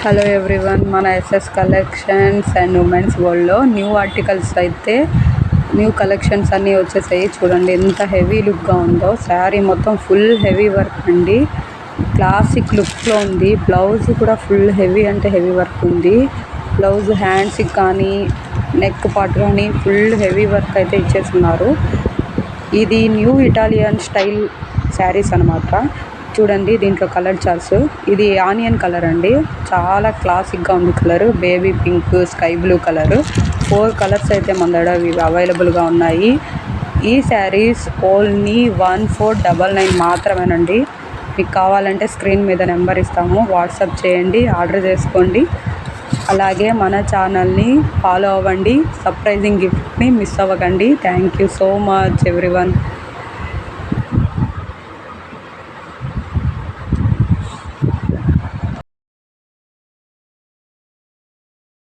Hello everyone, మన SS collections and women's వరల్డ్లో new articles అయితే న్యూ కలెక్షన్స్ అన్నీ వచ్చేసాయి. చూడండి ఎంత హెవీ లుక్గా ఉందో. శారీ మొత్తం ఫుల్ హెవీ వర్క్ అండి, క్లాసిక్ లుక్లో ఉంది. బ్లౌజ్ కూడా ఫుల్ హెవీ అంటే హెవీ వర్క్ ఉంది. బ్లౌజ్ హ్యాండ్స్కి కానీ నెక్ పార్ట్ కానీ ఫుల్ హెవీ వర్క్ అయితే ఇచ్చేస్తున్నారు. ఇది న్యూ ఇటాలియన్ స్టైల్ శారీస్ అనమాట. చూడండి దీంట్లో కలర్ చార్ట్స్. ఇది ఆనియన్ కలర్ అండి, చాలా క్లాసిక్గా ఉంది colour. Baby pink, sky blue colour, 4 colours అయితే మన దగ్గర అవైలబుల్గా ఉన్నాయి. ఈ శారీస్ ఓన్లీ 1499 మాత్రమేనండి. మీకు కావాలంటే స్క్రీన్ మీద నెంబర్ ఇస్తాము, వాట్సాప్ చేయండి, ఆర్డర్ చేసుకోండి. అలాగే మన ఛానల్ని ఫాలో అవ్వండి. సర్ప్రైజింగ్ గిఫ్ట్ని మిస్ అవ్వకండి. Thank you so much everyone.